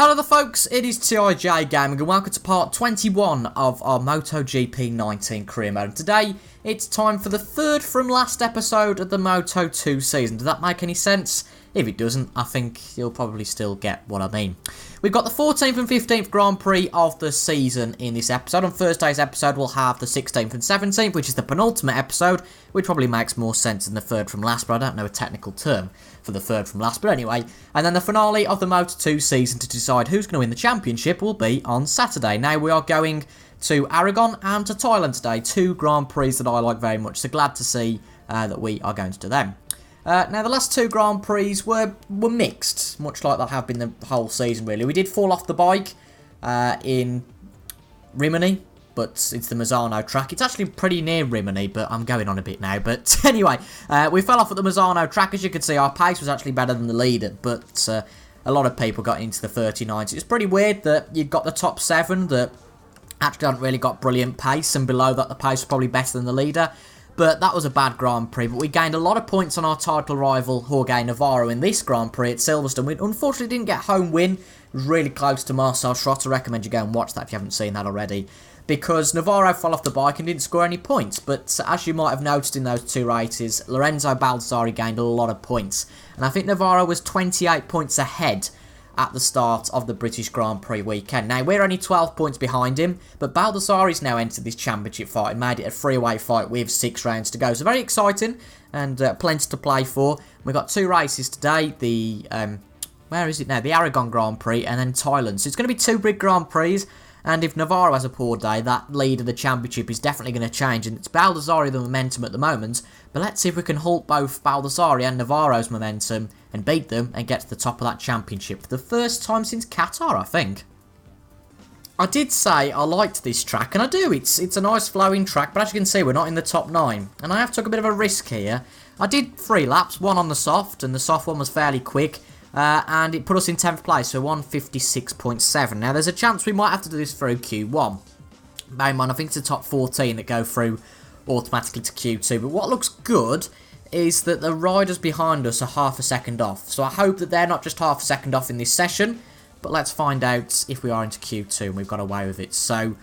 Hello there folks, it is TIJ Gaming and welcome to part 21 of our MotoGP 19 career mode. And today, it's time for the third from last episode of the Moto2 season. Does that make any sense? If it doesn't, I think you'll probably still get what I mean. We've got the 14th and 15th Grand Prix of the season in this episode. On Thursday's episode, we'll have the 16th and 17th, which is the penultimate episode, which probably makes more sense than the third from last, but I don't know a technical term for the third from last. But anyway, and then the finale of the Moto2 season to decide who's going to win the championship will be on Saturday. Now, we are going to Aragon and to Thailand today, two Grand Prix that I like very much, so glad to see that we are going to do them. Now, the last two Grand Prix were mixed, much like they have been the whole season, really. We did fall off the bike in Rimini, but it's the Mazzano track. It's actually pretty near Rimini, but I'm going on a bit now. But anyway, we fell off at the Mazzano track. As you can see, our pace was actually better than the leader, but a lot of people got into the 39s. It's pretty weird that you've got the top seven that actually haven't really got brilliant pace, and below that the pace was probably better than the leader. But that was a bad Grand Prix. But we gained a lot of points on our title rival, Jorge Navarro, in this Grand Prix at Silverstone. We unfortunately didn't get home win. It was really close to Marcel Schrotter. I recommend you go and watch that if you haven't seen that already. Because Navarro fell off the bike and didn't score any points. But as you might have noticed in those two races, Lorenzo Baldassarri gained a lot of points. And I think Navarro was 28 points ahead at the start of the British Grand Prix weekend. Now, we're only 12 points behind him, but Baldassarri's now entered this championship fight and made it a three-way fight with 6 rounds to go. So very exciting and plenty to play for. We've got 2 races today, the, where is it now? The Aragon Grand Prix and then Thailand. So it's going to be 2 big Grand Prix. And if Navarro has a poor day, that lead of the championship is definitely going to change. And it's Baldassarri the momentum at the moment. But let's see if we can halt both Baldassarri and Navarro's momentum and beat them and get to the top of that championship for the first time since Qatar, I think. I did say I liked this track, and I do. It's a nice flowing track, but as you can see, we're not in the top 9. And I have took a bit of a risk here. I did 3 laps, one on the soft, and the soft one was fairly quick. And it put us in 10th place, so 156.7. Now, there's a chance we might have to do this through Q1. Bear in mind, I think it's the top 14 that go through automatically to Q2. But what looks good is that the riders behind us are half a second off. So I hope that they're not just half a second off in this session. But let's find out if we are into Q2 and we've got away with it. So,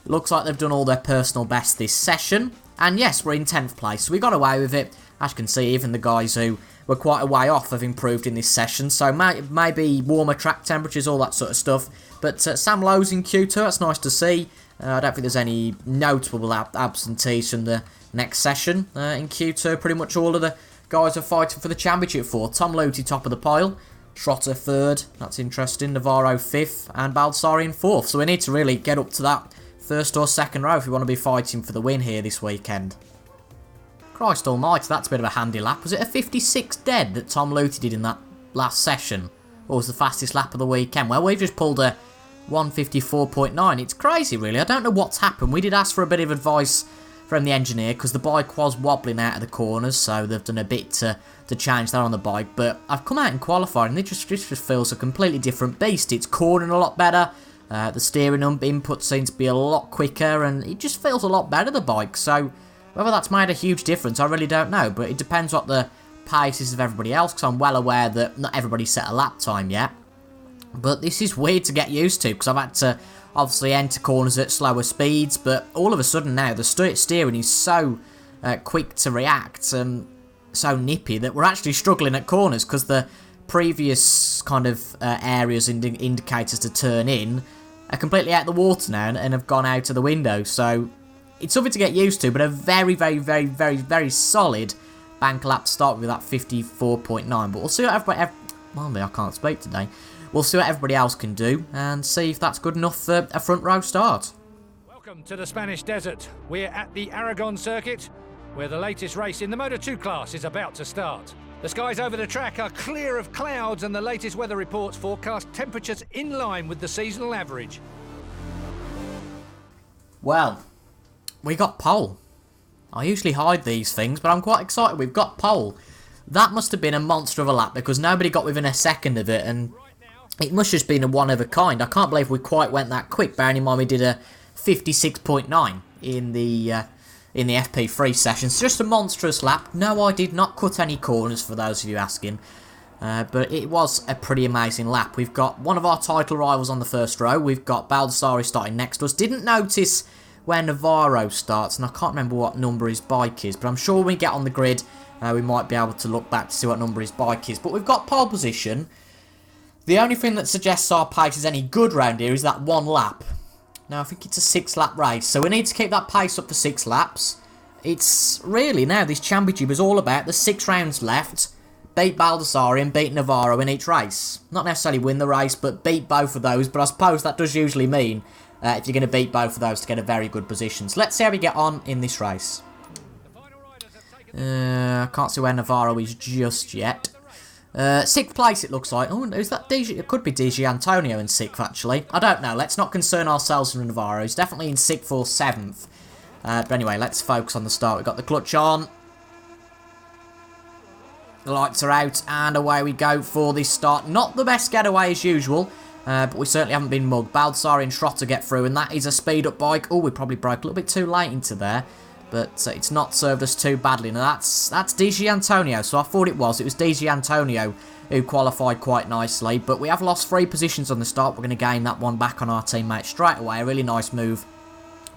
it looks like they've done all their personal best this session. And yes, we're in 10th place, so we got away with it. As you can see, even the guys who were quite a way off have improved in this session. So maybe warmer track temperatures, all that sort of stuff. But Sam Lowe's in Q2, that's nice to see. I don't think there's any notable absentees from the next session in Q2. Pretty much all of the guys are fighting for the championship for. Tom Luthi top of the pile, Schrotter 3rd, that's interesting, Navarro 5th, and Baldassarri in 4th. So we need to really get up to that 1st or 2nd row if we want to be fighting for the win here this weekend. Christ almighty, that's a bit of a handy lap. Was it a 56 dead that Tom Luthi did in that last session? Or was the fastest lap of the weekend? Well, we've just pulled a 154.9. It's crazy, really. I don't know what's happened. We did ask for a bit of advice from the engineer because the bike was wobbling out of the corners, so they've done a bit to change that on the bike. But I've come out in qualifying and it just feels a completely different beast. It's cornering a lot better. The steering input seems to be a lot quicker and it just feels a lot better, the bike. So whether that's made a huge difference, I really don't know, but it depends what the pace is of everybody else, because I'm well aware that not everybody's set a lap time yet. But this is weird to get used to, because I've had to obviously enter corners at slower speeds, but all of a sudden now the steering is so quick to react and so nippy that we're actually struggling at corners, because the previous kind of areas indicators to turn in are completely out of the water now and have gone out of the window, so it's something to get used to, but a very, very, very, very, very solid bank lap to start with that 54.9. But we'll see what everybody... Well, I can't speak today. We'll see what everybody else can do and see if that's good enough for a front row start. Welcome to the Spanish desert. We're at the Aragon circuit, where the latest race in the Moto2 class is about to start. The skies over the track are clear of clouds and the latest weather reports forecast temperatures in line with the seasonal average. Well, we got pole. I usually hide these things, but I'm quite excited. We've got pole. That must have been a monster of a lap because nobody got within a second of it, and it must have just been a one of a kind. I can't believe we quite went that quick, bearing in mind we did a 56.9 in the FP3 session. It's just a monstrous lap. No, I did not cut any corners, for those of you asking. But it was a pretty amazing lap. We've got one of our title rivals on the first row. We've got Baldassarri starting next to us. Didn't notice where Navarro starts, and I can't remember what number his bike is, but I'm sure when we get on the grid, we might be able to look back to see what number his bike is. But we've got pole position. The only thing that suggests our pace is any good round here is that one lap. Now, I think it's a 6-lap race, so we need to keep that pace up for 6 laps. It's really now, this championship is all about the 6 rounds left. Beat Baldassarri and beat Navarro in each race. Not necessarily win the race, but beat both of those. But I suppose that does usually mean if you're going to beat both of those to get a very good position. So let's see how we get on in this race. I can't see where Navarro is just yet. 6th place it looks like. Oh, is that DG? It could be DG Antonio in 6th actually. I don't know. Let's not concern ourselves with Navarro. He's definitely in 6th or 7th. But anyway, let's focus on the start. We've got the clutch on. The lights are out, and away we go for this start. Not the best getaway as usual, but we certainly haven't been mugged. Baldassarri and Schrotter get through, and that is a speed-up bike. Oh, we probably broke a little bit too late into there, but it's not served us too badly. Now, that's DG Antonio, so I thought it was. It was DG Antonio who qualified quite nicely, but we have lost 3 positions on the start. We're going to gain that one back on our teammate straight away. A really nice move.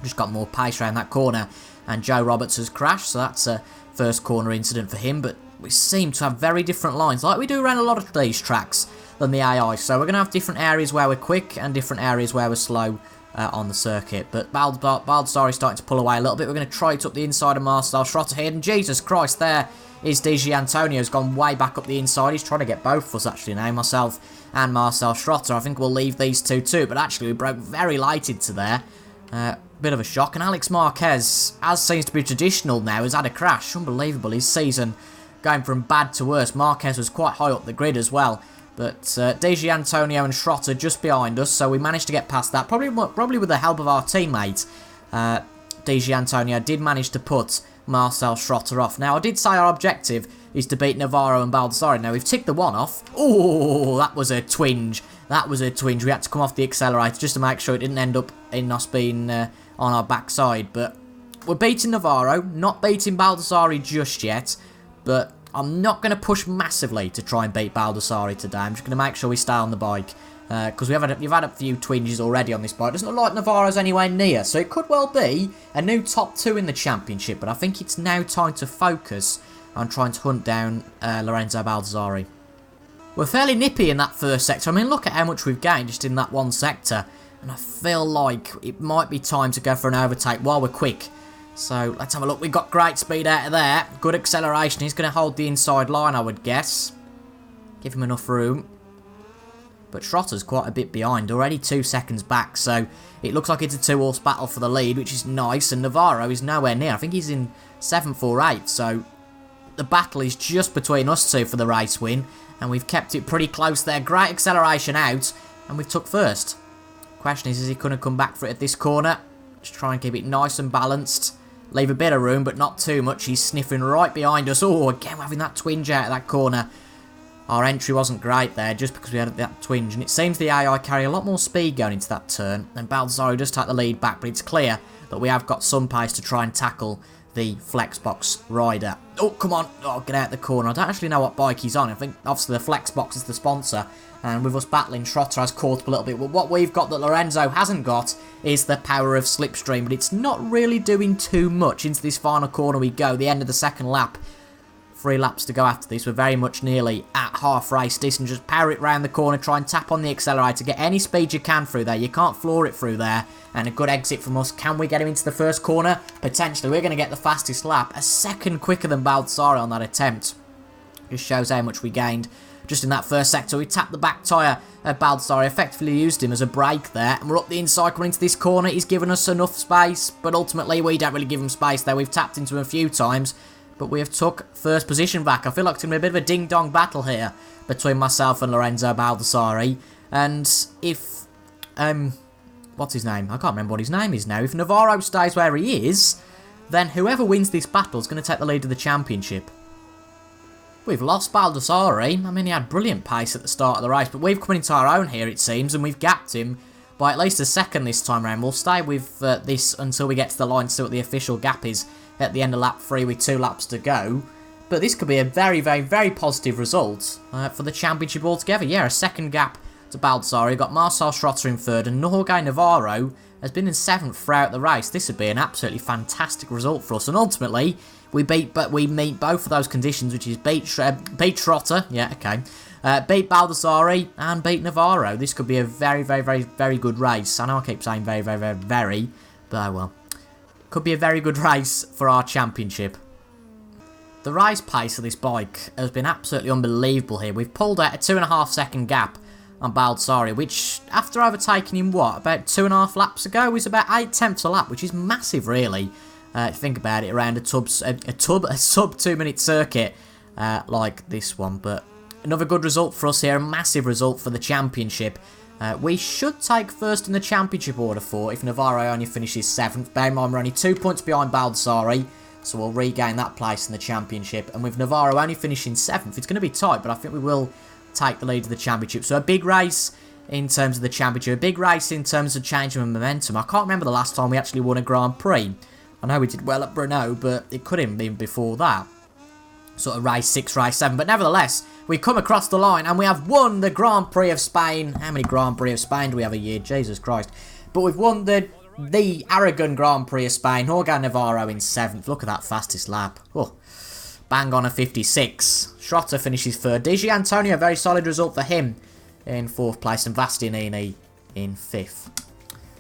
Just got more pace around that corner, and Joe Roberts has crashed, so that's a first corner incident for him, but we seem to have very different lines, like we do around a lot of these tracks, than the AI. So we're going to have different areas where we're quick and different areas where we're slow on the circuit. But Baldassarri starting to pull away a little bit. We're going to try it up the inside of Marcel Schrotter here. And Jesus Christ, there is DG Antonio's gone way back up the inside. He's trying to get both of us actually now, myself and Marcel Schrotter. I think we'll leave these two too. But actually we broke very late into there. Bit of a shock. And Alex Marquez, as seems to be traditional now, has had a crash. Unbelievable. His season going from bad to worse. Marquez was quite high up the grid as well. But DG Antonio and Schrotter just behind us, so we managed to get past that. Probably with the help of our teammate. DG Antonio did manage to put Marcel Schrotter off. Now, I did say our objective is to beat Navarro and Baldassarri. Now, we've ticked the one off. Oh, that was a twinge. That was a twinge. We had to come off the accelerator just to make sure it didn't end up in us being on our backside. But we're beating Navarro, not beating Baldassarri just yet. But I'm not going to push massively to try and beat Baldassarri today. I'm just going to make sure we stay on the bike. Because you've had a few twinges already on this bike. Doesn't look like Navarro's anywhere near. So it could well be a new top 2 in the championship. But I think it's now time to focus on trying to hunt down Lorenzo Baldassarri. We're fairly nippy in that first sector. I mean, look at how much we've gained just in that one sector. And I feel like it might be time to go for an overtake while we're quick. So, let's have a look. We've got great speed out of there. Good acceleration. He's going to hold the inside line, I would guess. Give him enough room. But Schrotter's quite a bit behind. Already 2 seconds back. So, it looks like it's a 2-horse battle for the lead, which is nice. And Navarro is nowhere near. I think he's in 7th or 8th. So, the battle is just between us two for the race win. And we've kept it pretty close there. Great acceleration out. And we've took first. Question is he going to come back for it at this corner? Just try and keep it nice and balanced. Leave a bit of room, but not too much. He's sniffing right behind us. Oh, again, we're having that twinge out of that corner. Our entry wasn't great there, just because we had that twinge. And it seems the AI carry a lot more speed going into that turn. And Baldassarri does take the lead back, but it's clear that we have got some pace to try and tackle the Flexbox rider. Oh, come on. Oh, get out the corner. I don't actually know what bike he's on. I think, obviously, the Flexbox is the sponsor. And with us battling, Schrotter has caught up a little bit. But what we've got that Lorenzo hasn't got is the power of slipstream. But it's not really doing too much. Into this final corner we go. The end of the second lap. 3 laps to go after this. We're very much nearly at half race distance. Just power it round the corner. Try and tap on the accelerator. Get any speed you can through there. You can't floor it through there. And a good exit from us. Can we get him into the first corner? Potentially. We're going to get the fastest lap. A second quicker than Baldassarri on that attempt. Just shows how much we gained. Just in that first sector, we tapped the back tyre of Baldassarri, effectively used him as a brake there, and we're up the inside coming into this corner. He's given us enough space, but ultimately we don't really give him space there. We've tapped into him a few times, but we have took first position back. I feel like it's going to be a bit of a ding-dong battle here between myself and Lorenzo Baldassarri, and if, what's his name? I can't remember what his name is now. If Navarro stays where he is, then whoever wins this battle is going to take the lead of the championship. We've lost Baldassarri. I mean, he had brilliant pace at the start of the race, but we've come into our own here, it seems, and we've gapped him by at least a second this time around. We'll stay with this until we get to the line to see what the official gap is at the end of lap 3 with 2 laps to go. But this could be a very, very, very positive result for the championship altogether. Yeah, a second gap to Baldassarri. We've got Marcel Schrotter in third, and Jorge Navarro has been in seventh throughout the race. This would be an absolutely fantastic result for us. And ultimately, we meet both of those conditions, which is beat Schrotter, yeah, okay, beat Baldassarri, and beat Navarro. This could be a very, very, very, very good race. I know I keep saying very, very, very, very, but oh well. Could be a very good race for our championship. The race pace of this bike has been absolutely unbelievable here. We've pulled out a 2.5 second gap on Baldassarri, which, after overtaking him, about 2.5 laps ago, was about 8/10 a lap, which is massive, really. If you think about it, around a sub 2 minute circuit like this one. But another good result for us here, a massive result for the championship. We should take first in the championship order if Navarro only finishes 7th. Bear in mind, we're only 2 points behind Baldassarri, so we'll regain that place in the championship. And with Navarro only finishing 7th, it's going to be tight, but I think we will take the lead of the championship. So a big race in terms of the championship, a big race in terms of changing of momentum. I can't remember the last time we actually won a Grand Prix. I know we did well at Brno, but it could have been before that. Sort of race 6, race 7. But nevertheless, we come across the line and we have won the Grand Prix of Spain. How many Grand Prix of Spain do we have a year? Jesus Christ. But we've won the Aragon Grand Prix of Spain. Jorge Navarro in 7th. Look at that fastest lap. Oh, bang on a 56. Schrotter finishes 3rd. Di Giannantonio, very solid result for him in 4th place. And Bastianini in 5th.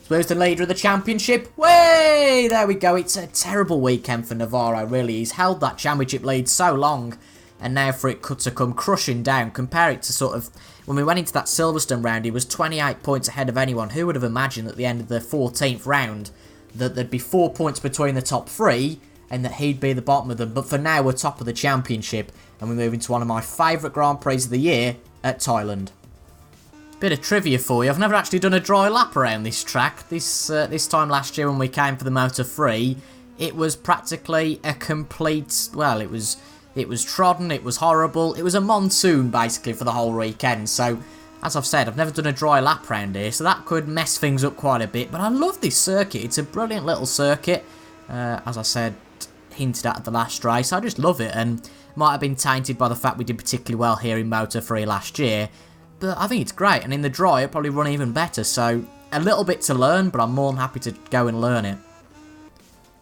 So who's the leader of the championship? Way! There we go. It's a terrible weekend for Navarro, really. He's held that championship lead so long, and now for it to come crushing down. Compare it to sort of when we went into that Silverstone round, he was 28 points ahead of anyone. Who would have imagined at the end of the 14th round that there'd be 4 points between the top 3 and that he'd be the bottom of them? But for now, we're top of the championship, and we move into one of my favourite Grand Prix of the year at Thailand. Bit of trivia for you. I've never actually done a dry lap around this track. This time last year when we came for the Moto3, it was practically a complete, well, it was trodden, it was horrible. It was a monsoon basically for the whole weekend. So as I've said, I've never done a dry lap around here, so that could mess things up quite a bit. But I love this circuit. It's a brilliant little circuit. As I said, hinted at the last race. I just love it, and might have been tainted by the fact we did particularly well here in Moto3 last year. But I think it's great, and in the dry it'll probably run even better, so a little bit to learn, but I'm more than happy to go and learn it.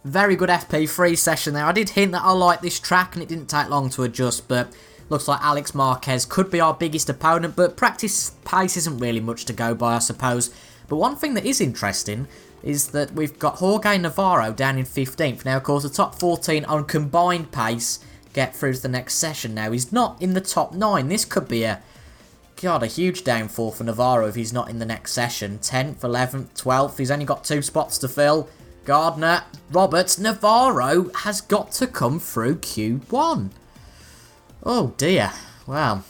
Very good FP3 session there. I did hint that I like this track, and it didn't take long to adjust, but looks like Alex Marquez could be our biggest opponent, but practice pace isn't really much to go by, I suppose. But one thing that is interesting is that we've got Jorge Navarro down in 15th. Now, of course, the top 14 on combined pace get through to the next session. Now, he's not in the top 9. This could be a huge downfall for Navarro if he's not in the next session. 10th, 11th, 12th. He's only got 2 spots to fill. Gardner, Roberts, Navarro has got to come through Q1. Oh dear. Well,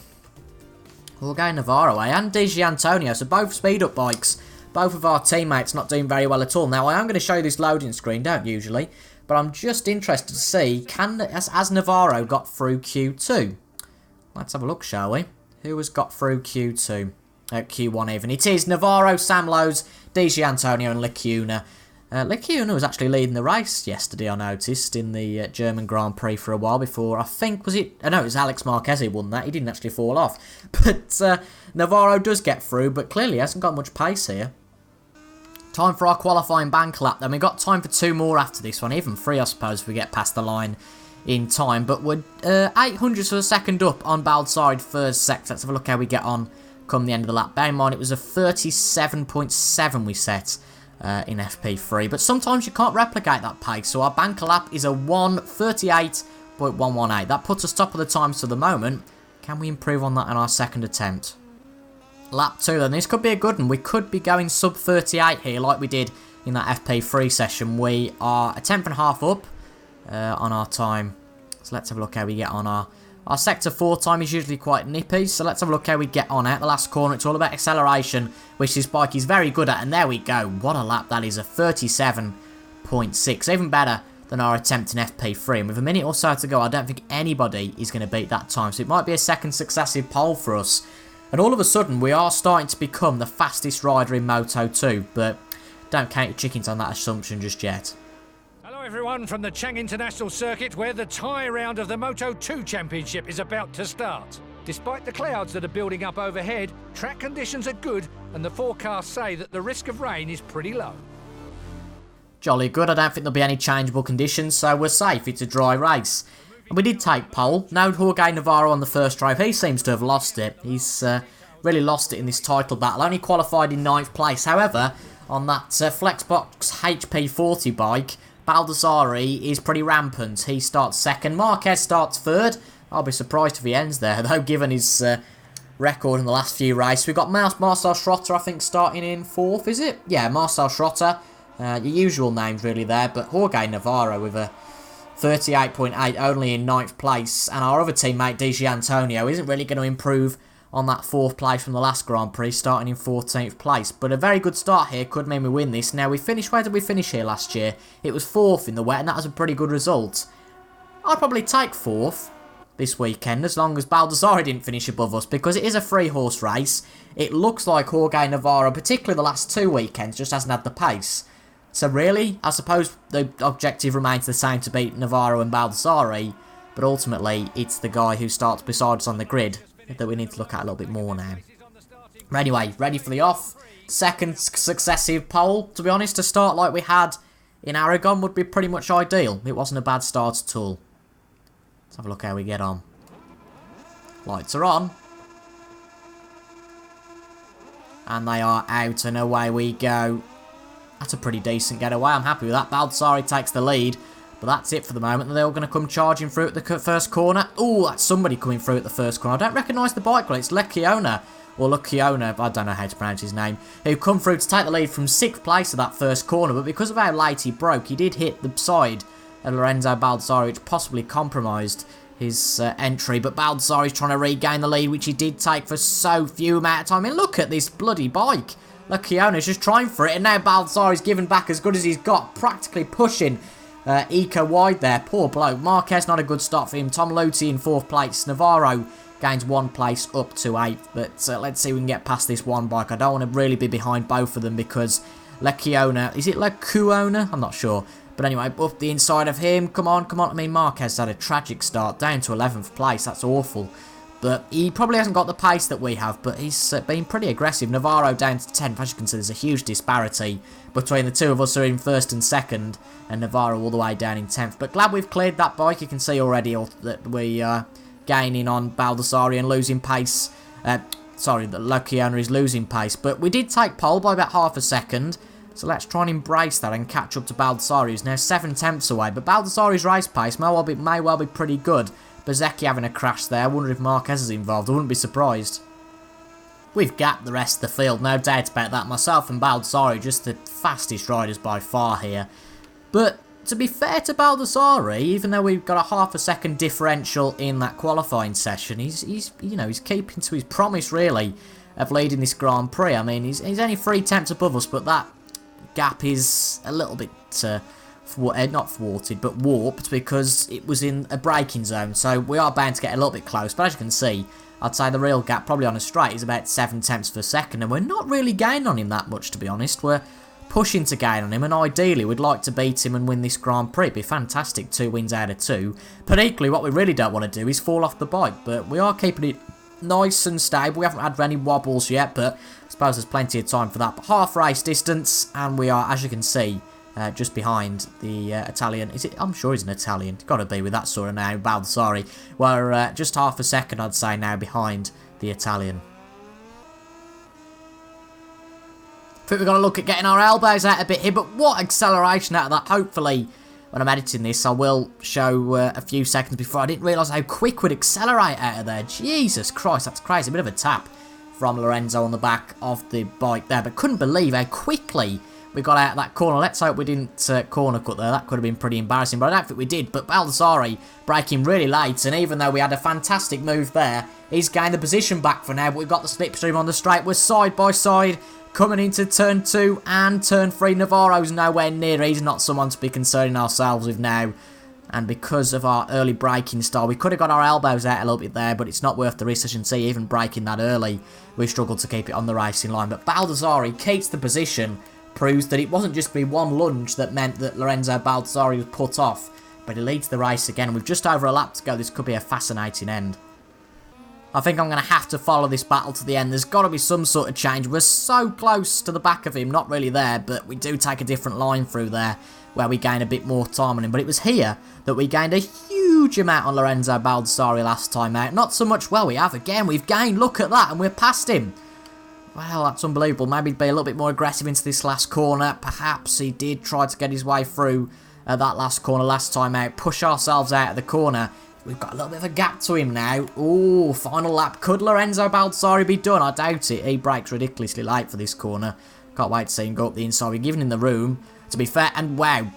Jorge Navarro and Di Giannantonio, so both speed-up bikes. Both of our teammates not doing very well at all. Now, I am going to show you this loading screen, don't usually, but I'm just interested to see, has Navarro got through Q2? Let's have a look, shall we? Who has got through Q2? Q1 even. It is Navarro, Sam Lowes, Di Giannantonio and Lecuna. Lecuna was actually leading the race yesterday, I noticed, in the German Grand Prix for a while before. I think, was it? No, it was Alex Marquez who won that. He didn't actually fall off. But Navarro does get through, but clearly hasn't got much pace here. Time for our qualifying bank lap. Then we've got time for 2 more after this one. Even 3, I suppose, if we get past the line in time. But we're 800ths of a second up on Baldassarri first sector. Let's have a look how we get on come the end of the lap. Bear in mind, it was a 37.7 we set in FP3. But sometimes you can't replicate that pace. So our banker lap is a 1:38.118. That puts us top of the times for the moment. Can we improve on that in our second attempt? Lap 2 then. This could be a good one. We could be going sub 38 here like we did in that FP3 session. We are a 10th and a half up on our time. So let's have a look how we get on. Our sector 4 time is usually quite nippy. So let's have a look how we get on at the last corner. It's all about acceleration, which this bike is very good at. And there we go. What a lap that is. A 37.6. Even better than our attempt in FP3. And with a minute or so to go, I don't think anybody is going to beat that time. So it might be a second successive pole for us. And all of a sudden, we are starting to become the fastest rider in Moto2, but don't count your chickens on that assumption just yet. Hello Hello everyone from the Chang International Circuit, where the tie round of the Moto2 Championship is about to start. Despite the clouds that are building up overhead, track conditions are good and the forecasts say that the risk of rain is pretty low. Jolly good. I don't think there'll be any changeable conditions, so we're safe. It's a dry race. And we did take pole. No Jorge Navarro on the first drive. He seems to have lost it. He's really lost it in this title battle. Only qualified in 9th place. However, on that Flexbox HP40 bike, Baldassarri is pretty rampant. He starts second. Marquez starts third. I'll be surprised if he ends there, though, given his record in the last few races. We've got Marcel Schrotter, I think, starting in 4th, is it? Yeah, Marcel Schrotter. Your usual names really there, but Jorge Navarro with a 38.8 only in 9th place. And our other teammate, Di Gianantonio, isn't really going to improve on that 4th place from the last Grand Prix, starting in 14th place. But a very good start here could mean we win this. Now, where did we finish here last year? It was 4th in the wet, and that was a pretty good result. I'd probably take 4th this weekend, as long as Baldassarri didn't finish above us, because it is a 3-horse race. It looks like Jorge Navarro, particularly the last 2 weekends, just hasn't had the pace. So really, I suppose the objective remains the same, to beat Navarro and Baldassarri, but ultimately it's the guy who starts beside us on the grid that we need to look at a little bit more now. But anyway, ready for the off. Second successive pole. To be honest, to start like we had in Aragon would be pretty much ideal. It wasn't a bad start at all. Let's have a look how we get on. Lights are on. And they are out, and away we go. That's a pretty decent getaway. I'm happy with that. Baldassarri takes the lead. But that's it for the moment. They're all going to come charging through at the first corner. Oh, that's somebody coming through at the first corner. I don't recognise the bike. It's Lecciona, or Lucciona, I don't know how to pronounce his name, who come through to take the lead from 6th place at that first corner. But because of how late he broke, he did hit the side of Lorenzo Baldassarri, which possibly compromised his entry. But Baldassarri's trying to regain the lead, which he did take for so few amount of time. I mean, look at this bloody bike. Lecciona's just trying for it, and now Baldassarri's given back as good as he's got, practically pushing Eco wide there. Poor bloke. Marquez, not a good start for him. Tom Luthi in 4th place. Navarro gains 1 place up to 8th. But let's see if we can get past this one bike. I don't want to really be behind both of them, because Lecciona, is it Lecciona? I'm not sure. But anyway, up the inside of him. Come on, come on. I mean, Marquez had a tragic start, down to 11th place. That's awful. But he probably hasn't got the pace that we have, but he's been pretty aggressive. Navarro down to 10th. As you can see, there's a huge disparity between the two of us who are in 1st and 2nd, and Navarro all the way down in 10th. But glad we've cleared that bike. You can see already that we are gaining on Baldassarri and losing pace. Sorry, that Lecciona is losing pace. But we did take pole by about half a second, so let's try and embrace that and catch up to Baldassarri, who's now 7/10ths away. But Baldassarri's race pace may well be pretty good. Bezzecchi having a crash there. I wonder if Marquez is involved. I wouldn't be surprised. We've gapped the rest of the field, no doubt about that. Myself and Baldassarri, just the fastest riders by far here. But to be fair to Baldassarri, even though we've got a half a second differential in that qualifying session, he's keeping to his promise really of leading this Grand Prix. I mean, he's only 3/10ths above us, but that gap is a little bit not thwarted, but warped, because it was in a braking zone, so we are bound to get a little bit close. But as you can see, I'd say the real gap, probably on a straight, is about 7/10ths per second, and we're not really gaining on him that much, to be honest. We're pushing to gain on him, and ideally we'd like to beat him and win this Grand Prix. It'd be fantastic, 2 wins out of 2. But equally, what we really don't want to do is fall off the bike, but we are keeping it nice and stable. We haven't had any wobbles yet, but I suppose there's plenty of time for that. But half race distance, and we are, as you can see, just behind the Italian. Is it? I'm sure he's an Italian. Got to be with that sort of name, Baldassarri. We're just half a second, I'd say, now behind the Italian. I think we're going to look at getting our elbows out a bit here, but what acceleration out of that. Hopefully, when I'm editing this, I will show a few seconds before. I didn't realise how quick we'd accelerate out of there. Jesus Christ, that's crazy. A bit of a tap from Lorenzo on the back of the bike there, but couldn't believe how quickly we got out of that corner. Let's hope we didn't corner cut there. That could have been pretty embarrassing, but I don't think we did. But Baldassarri braking really late, and even though we had a fantastic move there, he's gained the position back for now, but we've got the slipstream on the straight. We're side by side coming into turn 2 and turn 3. Navarro's nowhere near. He's not someone to be concerning ourselves with now. And because of our early braking style, we could have got our elbows out a little bit there, but it's not worth the risk. As you can see, even braking that early, we struggled to keep it on the racing line. But Baldassarri keeps the position proves that it wasn't just be one lunge that meant that Lorenzo Baldassarri was put off, but he leads the race again, and with just over a lap to go, this could be a fascinating end. I think I'm going to have to follow this battle to the end. There's got to be some sort of change. We're so close to the back of him, not really there, but we do take a different line through there where we gain a bit more time on him. But it was here that we gained a huge amount on Lorenzo Baldassarri last time out. Not so much, well, we have again. We've gained, look at that, and we're past him. Well, that's unbelievable. Maybe be a little bit more aggressive into this last corner. Perhaps he did try to get his way through that last corner last time out. Push ourselves out of the corner. We've got a little bit of a gap to him now. Ooh, final lap. Could Lorenzo Baldassarri be done? I doubt it. He brakes ridiculously late for this corner. Can't wait to see him go up the inside. We're giving him the room, to be fair. And wow.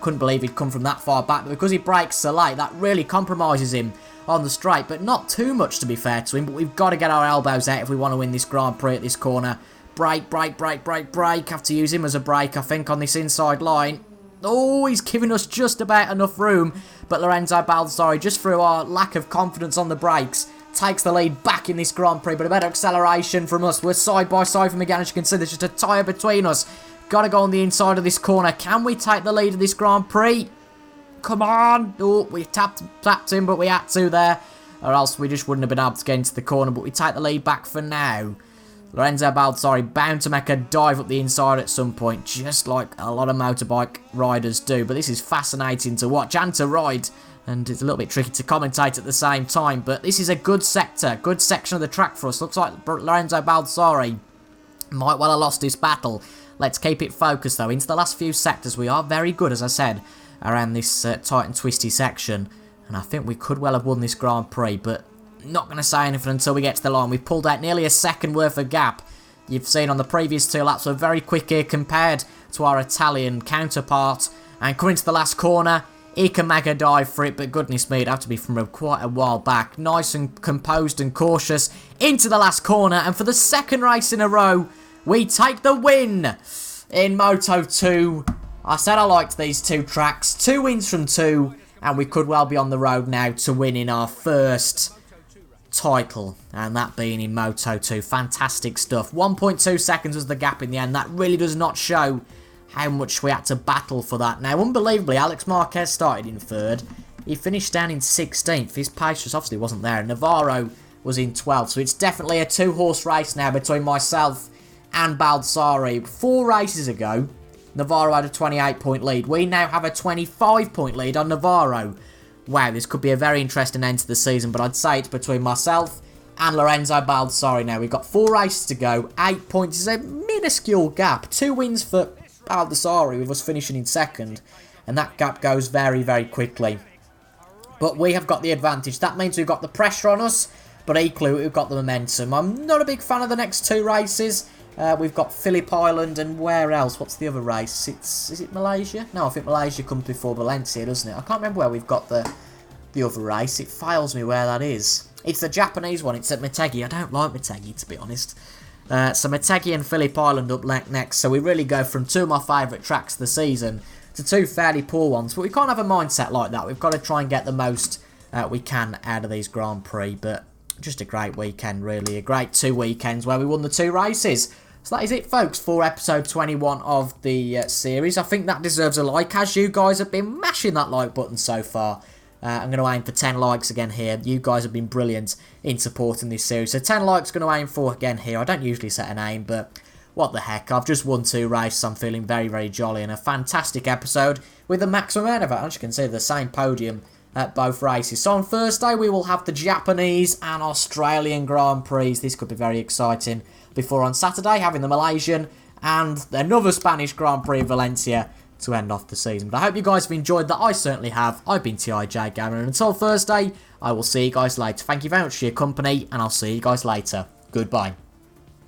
Couldn't believe he'd come from that far back. But because he brakes so late, that really compromises him on the straight. But not too much, to be fair to him. But we've got to get our elbows out if we want to win this Grand Prix at this corner. Brake. Have to use him as a brake, I think, on this inside line. Oh, he's giving us just about enough room. But Lorenzo Baldassarri, just through our lack of confidence on the brakes, takes the lead back in this Grand Prix. But a better acceleration from us. We're side by side from again. As you can see, there's just a tyre between us. Got to go on the inside of this corner. Can we take the lead of this Grand Prix? Come on. Oh, we tapped him, but we had to there. Or else we just wouldn't have been able to get into the corner. But we take the lead back for now. Lorenzo Baldassarri bound to make a dive up the inside at some point, just like a lot of motorbike riders do. But this is fascinating to watch and to ride, and it's a little bit tricky to commentate at the same time. But this is a good sector, good section of the track for us. Looks like Lorenzo Baldassarri might well have lost this battle. Let's keep it focused, though, into the last few sectors. We are very good, as I said, around this tight and twisty section, and I think we could well have won this Grand Prix, but not going to say anything until we get to the line. We've pulled out nearly a second worth of gap. You've seen on the previous 2 laps, we're very quick here compared to our Italian counterpart. And coming to the last corner, he can make a dive for it, but goodness me, it'd have to be from quite a while back. Nice and composed and cautious into the last corner, and for the second race in a row, we take the win in Moto 2. I said I liked these 2 tracks. 2 wins from 2, and we could well be on the road now to winning our first title, and that being in Moto 2. Fantastic stuff. 1.2 seconds was the gap in the end. That really does not show how much we had to battle for that. Now, unbelievably, Alex Marquez started in 3rd. He finished down in 16th. His pace just obviously wasn't there. Navarro was in 12th, so it's definitely a 2-horse race now between myself and Baldassarri. 4 races ago, Navarro had a 28-point lead. We now have a 25-point lead on Navarro. Wow, this could be a very interesting end to the season, but I'd say it's between myself and Lorenzo Baldassarri now. We've got 4 races to go. 8 points is a minuscule gap. 2 wins for Baldassarri with us finishing in 2nd, and that gap goes very, very quickly. But we have got the advantage. That means we've got the pressure on us, but equally we've got the momentum. I'm not a big fan of the next 2 races. We've got Phillip Island and where else? What's the other race? Is it Malaysia? No, I think Malaysia comes before Valencia, doesn't it? I can't remember where we've got the other race. It fails me where that is. It's the Japanese one. It's at Motegi. I don't like Motegi, to be honest. So Motegi and Phillip Island up next. So we really go from 2 of my favourite tracks of the season to 2 fairly poor ones. But we can't have a mindset like that. We've got to try and get the most we can out of these Grand Prix. But just a great weekend, really. A great 2 weekends where we won the 2 races. So that is it, folks, for episode 21 of the series. I think that deserves a like, as you guys have been mashing that like button so far. I'm going to aim for 10 likes again here. You guys have been brilliant in supporting this series. So 10 likes going to aim for again here. I don't usually set an aim, but what the heck. I've just won 2 races. I'm feeling very, very jolly. And a fantastic episode with the maximum amount of it. As you can see, the same podium at both races. So on Thursday, we will have the Japanese and Australian Grand Prix. This could be very exciting. Before on Saturday, having the Malaysian and another Spanish Grand Prix in Valencia to end off the season. But I hope you guys have enjoyed that. I certainly have. I've been TIJ Gamer, and until Thursday, I will see you guys later. Thank you very much for your company, and I'll see you guys later. Goodbye.